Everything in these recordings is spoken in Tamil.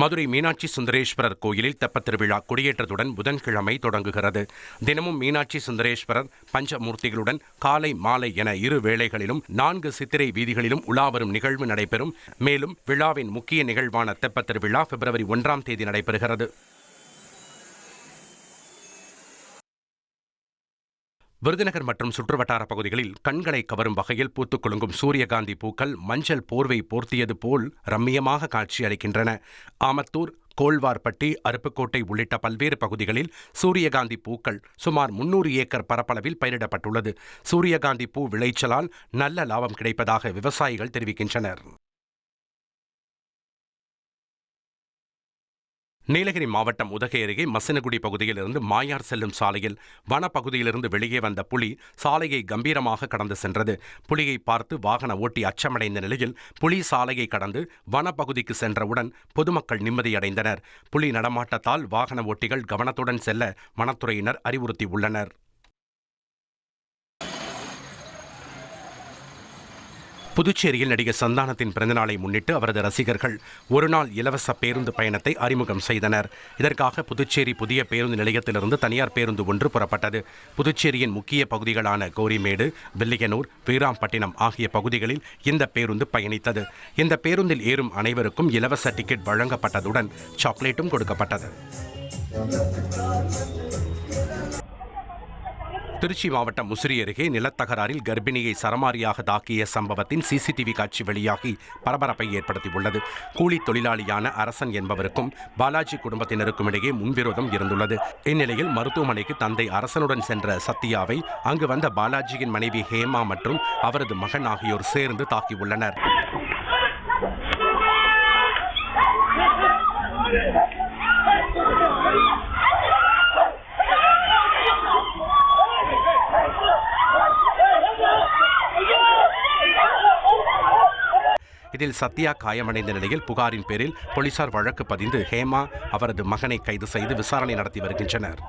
மதுரை மீனாட்சி சுந்தரேஸ்வரர் கோயிலில் தெப்பத் திருவிழா கொடியேற்றத்துடன் புதன்கிழமை தொடங்குகிறது. தினமும் மீனாட்சி சுந்தரேஸ்வரர் பஞ்சமூர்த்திகளுடன் காலை மாலை என இரு வேளைகளிலும் 4 சித்திரை வீதிகளிலும் உலாவரும் நிகழ்வு நடைபெறும். மேலும் விழாவின் முக்கிய நிகழ்வான தெப்பத் திருவிழா பிப்ரவரி 1ஆம் தேதி நடைபெறுகிறது. விருதுநகர் மற்றும் சுற்றுவட்டார பகுதிகளில் கண்களை கவரும் வகையில் பூத்துக் குலுங்கும் சூரியகாந்தி பூக்கள் மஞ்சள் போர்வை போர்த்தியது போல் ரம்மியமாக காட்சியளிக்கின்றன. ஆமத்தூர், கோல்வார்பட்டி, அருப்புக்கோட்டை உள்ளிட்ட பல்வேறு பகுதிகளில் சூரியகாந்தி பூக்கள் சுமார் 300 ஏக்கர் பரப்பளவில் பயிரிடப்பட்டுள்ளது. சூரியகாந்தி பூ விளைச்சலால் நல்ல லாபம் கிடைப்பதாக விவசாயிகள் தெரிவிக்கின்றனர். நீலகிரி மாவட்டம் உதகை அருகே மசினகுடி பகுதியிலிருந்து மாயார் செல்லும் சாலையில் வனப்பகுதியிலிருந்து வெளியே வந்த புலி சாலையை கம்பீரமாக கடந்து சென்றது. புலியை பார்த்து வாகன ஓட்டி அச்சமடைந்த நிலையில் புலி சாலையை கடந்து வனப்பகுதிக்கு சென்றவுடன் பொதுமக்கள் நிம்மதியடைந்தனர். புலி நடமாட்டத்தால் வாகன ஓட்டிகள் கவனத்துடன் செல்ல வனத்துறையினர் அறிவுறுத்தியுள்ளனர். புதுச்சேரியில் நடிகர் சந்தானத்தின் பிறந்தநாளை முன்னிட்டு அவரது ரசிகர்கள் ஒருநாள் இலவச பேருந்து பயணத்தை அறிமுகம் செய்தனர். இதற்காக புதுச்சேரி புதிய பேருந்து நிலையத்திலிருந்து தனியார் பேருந்து ஒன்று புறப்பட்டது. புதுச்சேரியின் முக்கிய பகுதிகளான கோரிமேடு, வில்லியனூர், வீராம்பட்டினம் ஆகிய பகுதிகளில் இந்த பேருந்து பயணித்தது. இந்த பேருந்தில் ஏறும் அனைவருக்கும் இலவச டிக்கெட் வழங்கப்பட்டதுடன் சாக்லேட்டும் கொடுக்கப்பட்டது. திருச்சி மாவட்டம் முசிறி அருகே நிலத்தகராறில் கர்ப்பிணியை சரமாரியாக தாக்கிய சம்பவத்தின் சிசிடிவி காட்சி வெளியாகி பரபரப்பை ஏற்படுத்தியுள்ளது. கூலி தொழிலாளியான அரசன் என்பவருக்கும் பாலாஜி குடும்பத்தினருக்கும் இடையே முன்விரோதம் இருந்துள்ளது. இந்நிலையில் மருத்துவமனைக்கு தந்தை அரசனுடன் சென்ற சத்யாவை அங்கு வந்த பாலாஜியின் மனைவி ஹேமா மற்றும் அவரது மகன் ஆகியோர் சேர்ந்து தாக்கியுள்ளனர். இதில் சத்யா காயமடைந்த நிலையில் புகாரின் பேரில் போலீசார் வழக்கு பதிந்து ஹேமா அவரது மகனை கைது செய்து விசாரணை நடத்தி வருகின்றனர்.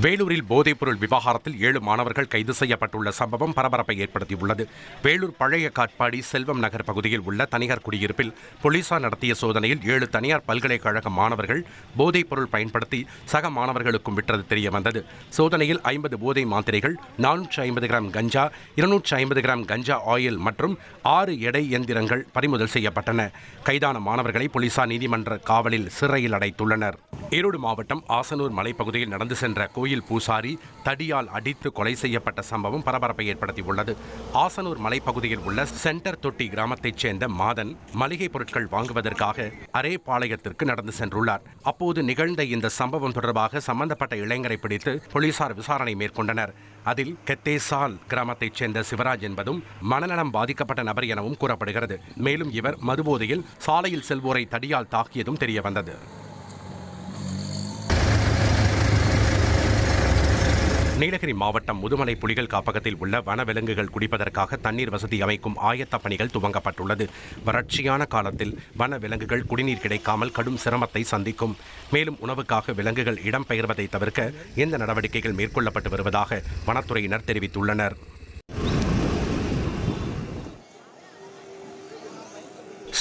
வேலூரில் போதைப்பொருள் விவகாரத்தில் 7 மாணவர்கள் கைது செய்யப்பட்டுள்ள சம்பவம் பரபரப்பை ஏற்படுத்தியுள்ளது. வேலூர் பழைய காட்பாடி செல்வம் நகர் பகுதியில் உள்ள தனியார் குடியிருப்பில் போலீசார் நடத்திய சோதனையில் 7 தனியார் பல்கலைக்கழக மாணவர்கள் போதைப்பொருள் பயன்படுத்தி சக மாணவர்களுக்கும் விற்றது தெரியவந்தது. சோதனையில் 50 போதை மாத்திரைகள், 450 கிராம் கஞ்சா, 250 கிராம் கஞ்சா ஆயில் மற்றும் 6 எடை எந்திரங்கள் பறிமுதல் செய்யப்பட்டன. கைதான மாணவர்களை போலீசார் நீதிமன்ற காவலில் சிறையில் அடைத்துள்ளனர். ஈரோடு மாவட்டம் ஆசனூர் மலைப்பகுதியில் நடந்து சென்ற கோயில் பூசாரி தடியால் அடித்து கொலை செய்யப்பட்ட சம்பவம் பரபரப்பை ஏற்படுத்தியுள்ளது. ஆசனூர் மலைப்பகுதியில் உள்ள சென்டர் தொட்டி கிராமத்தைச் சேர்ந்த மாதன் மளிகை பொருட்கள் வாங்குவதற்காக அரேபாளையத்திற்கு நடந்து சென்றுள்ளார். அப்போது நிகழ்ந்த இந்த சம்பவம் தொடர்பாக சம்பந்தப்பட்ட இளைஞரை பிடித்து போலீசார் விசாரணை மேற்கொண்டனர். அதில் கெத்தேசால் கிராமத்தைச் சேர்ந்த சிவராஜ் என்பதும் மனநலம் பாதிக்கப்பட்ட நபர் எனவும் கூறப்படுகிறது. மேலும் இவர் மதுபோதையில் சாலையில் செல்வோரை தடியால் தாக்கியதும் தெரியவந்தது. நீலகிரி மாவட்டம் முதுமலை புலிகள் காப்பகத்தில் உள்ள வனவிலங்குகள் குடிப்பதற்காக தண்ணீர் வசதி அமைக்கும் ஆயத்த பணிகள் துவங்கப்பட்டுள்ளது. வறட்சியான காலத்தில் வனவிலங்குகள் குடிநீர் கிடைக்காமல் கடும் சிரமத்தை சந்திக்கும். மேலும் உணவுக்காக விலங்குகள் இடம்பெயர்வதை தவிர்க்க இந்த நடவடிக்கைகள் மேற்கொள்ளப்பட்டு வருவதாக வனத்துறையினர் தெரிவித்துள்ளனர்.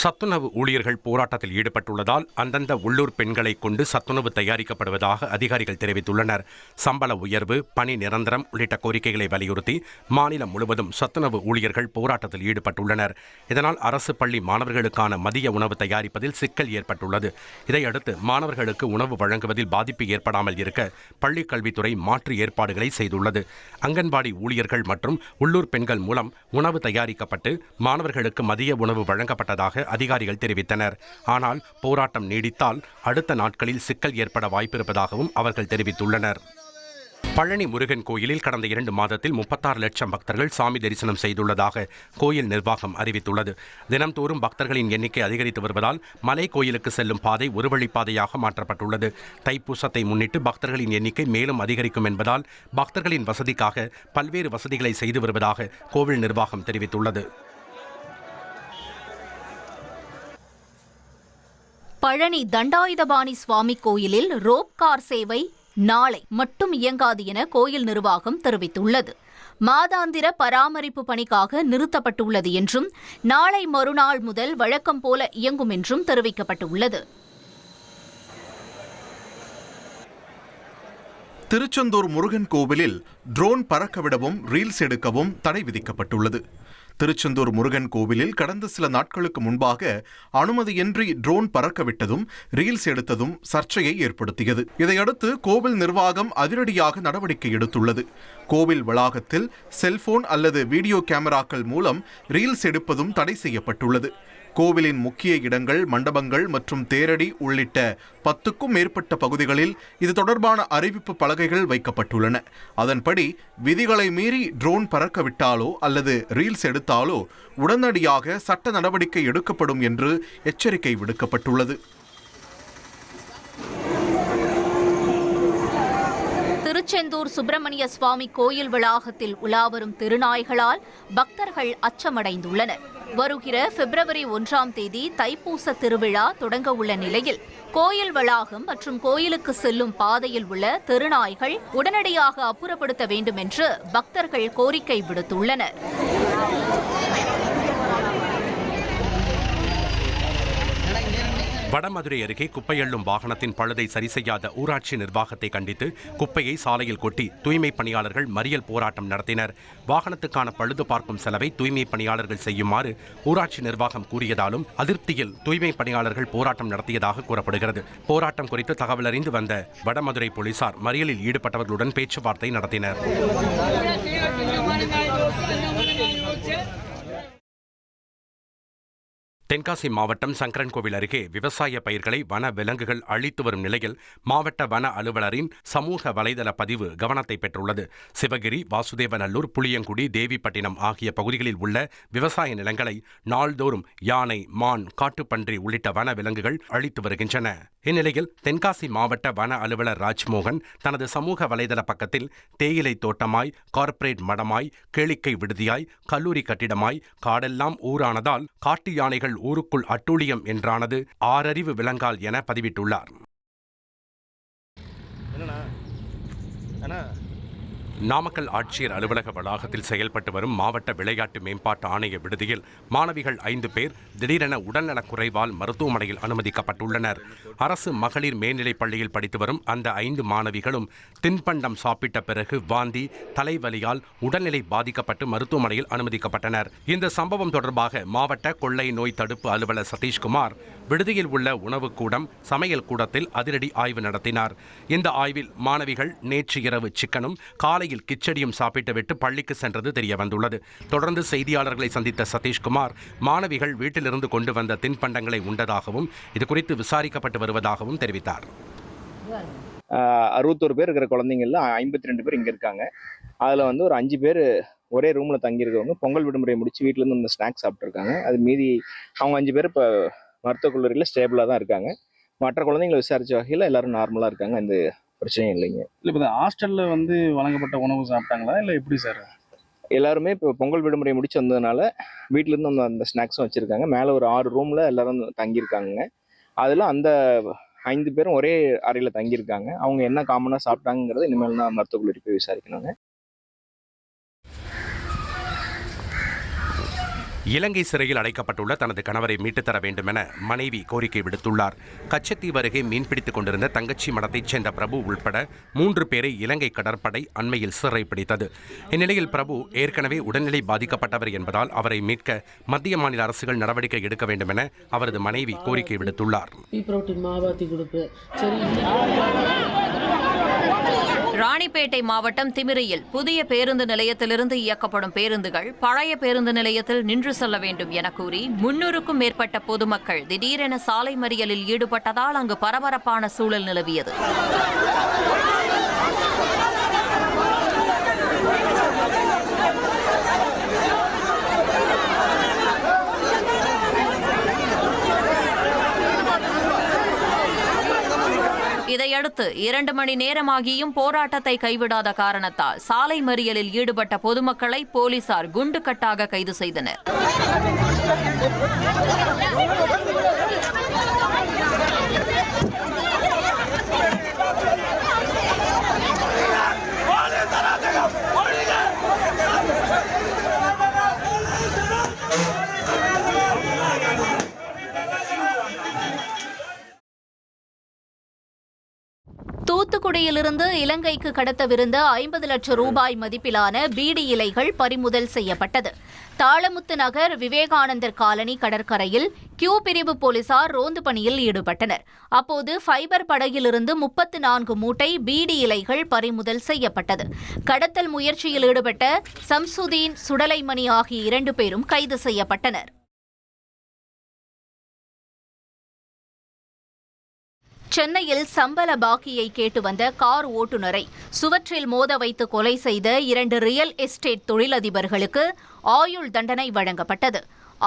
சத்துணவு ஊழியர்கள் போராட்டத்தில் ஈடுபட்டுள்ளதால் அந்தந்த உள்ளூர் பெண்களை கொண்டு சத்துணவு தயாரிக்கப்படுவதாக அதிகாரிகள் தெரிவித்துள்ளனர். சம்பள உயர்வு, பணி நிரந்தரம் உள்ளிட்ட கோரிக்கைகளை வலியுறுத்தி மாநிலம் முழுவதும் சத்துணவு ஊழியர்கள் போராட்டத்தில் ஈடுபட்டுள்ளனர். இதனால் அரசு பள்ளி மாணவர்களுக்கான மதிய உணவு தயாரிப்பதில் சிக்கல் ஏற்பட்டுள்ளது. இதையடுத்து மாணவர்களுக்கு உணவு வழங்குவதில் பாதிப்பு ஏற்படாமல் இருக்க பள்ளிக் கல்வித்துறை மாற்று ஏற்பாடுகளை செய்துள்ளது. அங்கன்வாடி ஊழியர்கள் மற்றும் உள்ளூர் பெண்கள் மூலம் உணவு தயாரிக்கப்பட்டு மாணவர்களுக்கு மதிய உணவு வழங்கப்பட்டதாக அதிகாரிகள் தெரிவித்தனர். ஆனால் போராட்டம் நீடித்தால் அடுத்த நாட்களில் சிக்கல் ஏற்பட வாய்ப்பிருப்பதாகவும் அவர்கள் தெரிவித்துள்ளனர். பழனி முருகன் கோயிலில் கடந்த 2 மாதத்தில் 36 லட்சம் பக்தர்கள் சாமி தரிசனம் செய்துள்ளதாக கோயில் நிர்வாகம் அறிவித்துள்ளது. தினம்தோறும் பக்தர்களின் எண்ணிக்கை அதிகரித்து வருவதால் மலை கோயிலுக்கு செல்லும் பாதை ஒரு வழிப்பாதையாக மாற்றப்பட்டுள்ளது. தைப்பூசத்தை முன்னிட்டு பக்தர்களின் எண்ணிக்கை மேலும் அதிகரிக்கும் என்பதால் பக்தர்களின் வசதிக்காக பல்வேறு வசதிகளை செய்து வருவதாக கோவில் நிர்வாகம் தெரிவித்துள்ளது. பழனி தண்டாயுதபாணி சுவாமி கோயிலில் ரோப் கார் சேவை நாளை மட்டும் இயங்காது என கோயில் நிர்வாகம் தெரிவித்துள்ளது. மாதாந்திர பராமரிப்பு பணிக்காக நிறுத்தப்பட்டுள்ளது என்றும் நாளை மறுநாள் முதல் வழக்கம் போல இயங்கும் என்றும் தெரிவிக்கப்பட்டுள்ளது. திருச்செந்தூர் முருகன் கோவிலில் ட்ரோன் பறக்கவிடவும் ரீல்ஸ் எடுக்கவும் தடை விதிக்கப்பட்டுள்ளது. திருச்செந்தூர் முருகன் கோவிலில் கடந்த சில நாட்களுக்கு முன்பாக அனுமதியின்றி ட்ரோன் பறக்கவிட்டதும் ரீல்ஸ் எடுத்ததும் சர்ச்சையை ஏற்படுத்தியது. இதையடுத்து கோவில் நிர்வாகம் அதிரடியாக நடவடிக்கை எடுத்துள்ளது. கோவில் வளாகத்தில் செல்போன் அல்லது வீடியோ கேமராக்கள் மூலம் ரீல்ஸ் எடுப்பதும் தடை செய்யப்பட்டுள்ளது. கோவிலின் முக்கிய இடங்கள், மண்டபங்கள் மற்றும் தேரடி உள்ளிட்ட 10க்கும் மேற்பட்ட பகுதிகளில் இது தொடர்பான அறிவிப்பு பலகைகள் வைக்கப்பட்டுள்ளன. அதன்படி விதிகளை மீறி ட்ரோன் பறக்கவிட்டாலோ அல்லது ரீல்ஸ் எடுத்தாலோ உடனடியாக சட்ட நடவடிக்கை எடுக்கப்படும் என்று எச்சரிக்கை விடுக்கப்பட்டுள்ளது. திருச்செந்தூர் சுப்பிரமணிய சுவாமி கோயில் வளாகத்தில் உலாவரும் திருநாய்களால் பக்தர்கள் அச்சமடைந்துள்ளனர். வருகிற பிப்ரவரி 1ஆம் தேதி தைப்பூச திருவிழா தொடங்க உள்ள நிலையில் கோயில் வளாகம் மற்றும் கோயிலுக்கு செல்லும் பாதையில் உள்ள திருநாய்கள் உடனடியாக அப்புறப்படுத்த வேண்டும் என்று பக்தர்கள் கோரிக்கை விடுத்துள்ளனர். வடமதுரை அருகே குப்பை அள்ளும் வாகனத்தின் பழுதை சரி செய்யாத ஊராட்சி நிர்வாகத்தை கண்டித்து குப்பையை சாலையில் கொட்டி தூய்மை பணியாளர்கள் மறியல் போராட்டம் நடத்தினர். வாகனத்துக்கான பழுது பார்க்கும் செலவை தூய்மை பணியாளர்கள் செய்யுமாறு ஊராட்சி நிர்வாகம் கூறியதாலும் அதிருப்தியில் தூய்மை பணியாளர்கள் போராட்டம் நடத்தியதாக கூறப்படுகிறது. போராட்டம் குறித்து தகவல் அறிந்து வந்த வடமதுரை போலீசார் மறியலில் ஈடுபட்டவர்களுடன் பேச்சுவார்த்தை நடத்தினர். தென்காசி மாவட்டம் சங்கரன்கோவில் அருகே விவசாய பயிர்களை வன விலங்குகள் அழித்து வரும் நிலையில் மாவட்ட வன அலுவலரின் சமூக வலைதள பதிவு கவனத்தை பெற்றுள்ளது. சிவகிரி, வாசுதேவநல்லூர், புளியங்குடி, தேவிப்பட்டினம் ஆகிய பகுதிகளில் உள்ள விவசாய நிலங்களை நாள்தோறும் யானை, மான், காட்டுப்பன்றி உள்ளிட்ட வன விலங்குகள் அழித்து வருகின்றன. இந்நிலையில் தென்காசி மாவட்ட வன அலுவலர் ராஜ்மோகன் தனது சமூக வலைதள பக்கத்தில் தேயிலை தோட்டமாய், கார்ப்பரேட் மடமாய், கேளிக்கை விடுதியாய், கல்லூரி கட்டிடமாய், காடெல்லாம் ஊரானதால் காட்டு யானைகள் ஊருக்குள் அட்டூழியம் என்றானது, ஆறறிவு விலங்கால் என பதிவிட்டுள்ளார். நாமக்கல் ஆட்சியர் அலுவலக வளாகத்தில் செயல்பட்டு வரும் மாவட்ட விளையாட்டு மேம்பாட்டு ஆணைய விடுதியில் மாணவிகள் 5 பேர் திடீரென உடல்நலக் குறைவால் மருத்துவமனையில் அனுமதிக்கப்பட்டுள்ளனர். அரசு மகளிர் மேல்நிலைப் பள்ளியில் படித்து வரும் அந்த 5 மாணவிகளும் தின்பண்டம் சாப்பிட்ட பிறகு வாந்தி, தலைவலியால் உடல்நிலை பாதிக்கப்பட்டு மருத்துவமனையில் அனுமதிக்கப்பட்டனர். இந்த சம்பவம் தொடர்பாக மாவட்ட கொள்ளை நோய் தடுப்பு அலுவலர் சதீஷ்குமார் விடுதியில் உள்ள உணவுக்கூடம், சமையல் கூடத்தில் அதிரடி ஆய்வு நடத்தினார். இந்த ஆய்வில் மாணவிகள் நேற்று இரவு சிக்கனும் காலையில் கிச்சடியும் சாப்பிட்டுவிட்டு பள்ளிக்கு சென்றது தெரியவந்துள்ளது. தொடர்ந்து செய்தியாளர்களை சந்தித்த சதீஷ்குமார் மாணவிகள் வீட்டிலிருந்து கொண்டு வந்த தின்பண்டங்களை உண்டதாகவும் இதுகுறித்து விசாரிக்கப்பட்டு வருவதாகவும் தெரிவித்தார். 61 பேர் இருக்கிற குழந்தைங்கள்ல 52 பேர் இங்க இருக்காங்க. அதுல ஒரு 5 பேர் ஒரே ரூம்ல தங்கியிருக்கவங்க பொங்கல் விடுமுறை முடிச்சு வீட்டுல இருந்து இந்த ஸ்நாக்ஸ் சாப்பிட்டுருக்காங்க. அது மீதி அவங்க 5 பேர் இப்போ மருத்துவக் கல்லூரியில் ஸ்டேபிளாக தான் இருக்காங்க. மற்ற குழந்தைங்களை விசாரிச்ச வகையில் எல்லாரும் நார்மலாக இருக்காங்க. எந்த பிரச்சனையும் இல்லைங்க. இல்லை, இப்போ ஹாஸ்டலில் வழங்கப்பட்ட உணவு சாப்பிட்டாங்களா இல்லை எப்படி சார்? எல்லாருமே இப்போ பொங்கல் விடுமுறை முடிச்சு வந்ததுனால வீட்டிலேருந்து அந்த ஸ்நாக்ஸும் வச்சுருக்காங்க. மேலே ஒரு 6 ரூமில் எல்லாரும் தங்கியிருக்காங்க. அதில் அந்த 5 பேரும் ஒரே அறையில் தங்கியிருக்காங்க. அவங்க என்ன காமனாக சாப்பிட்டாங்கிறத இனிமேல் தான் மருத்துவக் கல்லூரி போய் விசாரிக்கணுங்க. இலங்கை சிறையில் அடைக்கப்பட்டுள்ள தனது கணவரை மீட்டுத் தர வேண்டும் என மனைவி கோரிக்கை விடுத்துள்ளார். கச்சத்தீவு அருகே மீன்பிடித்துக் கொண்டிருந்த தங்கச்சி மடத்தைச் சேர்ந்த பிரபு உள்பட 3 பேரை இலங்கை கடற்படை அண்மையில் சிறை பிடித்தது. இந்நிலையில் பிரபு ஏற்கனவே உடல்நிலை பாதிக்கப்பட்டவர் என்பதால் அவரை மீட்க மத்திய மாநில அரசுகள் நடவடிக்கை எடுக்க வேண்டும் என அவரது மனைவி கோரிக்கை விடுத்துள்ளார். ராணிப்பேட்டை மாவட்டம் திமிரியில் புதிய பேருந்து நிலையத்திலிருந்து இயக்கப்படும் பேருந்துகள் பழைய பேருந்து நிலையத்தில் நின்று செல்ல வேண்டும் என கூறி 300க்கும் மேற்பட்ட பொதுமக்கள் திடீரென சாலை மறியலில் ஈடுபட்டதால் அங்கு பரபரப்பான சூழல் நிலவியது. இதையடுத்து 2 மணி நேரமாகியும் போராட்டத்தை கைவிடாத காரணத்தால் சாலை மறியலில் ஈடுபட்ட பொதுமக்களை போலீசார் குண்டுக்கட்டாக கைது செய்தனர். தூத்துக்குடியிலிருந்து இலங்கைக்கு கடத்தவிருந்த 50 லட்சம் ரூபாய் மதிப்பிலான பீடி இலைகள் பறிமுதல் செய்யப்பட்டது. தாளமுத்து நகர் விவேகானந்தர் காலனி கடற்கரையில் கியூ பிரிவு போலீசார் ரோந்து பணியில் ஈடுபட்டனர். அப்போது ஃபைபர் படகிலிருந்து 34 மூட்டை பீடி இலைகள் பறிமுதல் செய்யப்பட்டது. கடத்தல் முயற்சியில் ஈடுபட்ட சம்சுதீன், சுடலைமணி ஆகிய 2 பேரும் கைது செய்யப்பட்டனர். சென்னையில் சம்பள பாக்கியை கேட்டு வந்த கார் ஓட்டுநரை சுவற்றில் மோத வைத்து கொலை செய்த 2 ரியல் எஸ்டேட் தொழிலதிபர்களுக்கு ஆயுள் தண்டனை வழங்கப்பட்டது.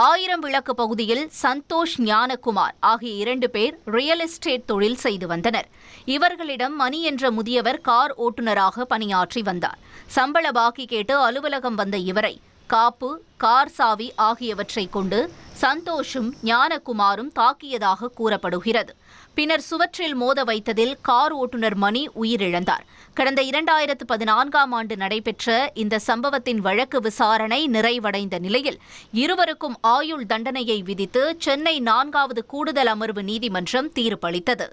1000 விளக்கு பகுதியில் சந்தோஷ், ஞானகுமார் ஆகிய 2 பேர் ரியல் எஸ்டேட் தொழில் செய்து வந்தனர். இவர்களிடம் மணி என்ற முதியவர் கார் ஓட்டுநராக பணியாற்றி வந்தார். சம்பள பாக்கி கேட்டு அலுவலகம் வந்த இவரை காப்பு, கார் சாவி ஆகியவற்றை கொண்டு சந்தோஷும் ஞானகுமாரும் தாக்கியதாக கூறப்படுகிறது. பின்னர் சுவற்றில் மோத வைத்ததில் கார் ஓட்டுநர் மணி உயிரிழந்தார். கடந்த 2014ஆம் ஆண்டு நடைபெற்ற இந்த சம்பவத்தின் வழக்கு விசாரணை நிறைவடைந்த நிலையில் இருவருக்கும் ஆயுள் தண்டனையை விதித்து சென்னை 4வது கூடுதல் அமர்வு நீதிமன்றம் தீர்ப்பளித்தது.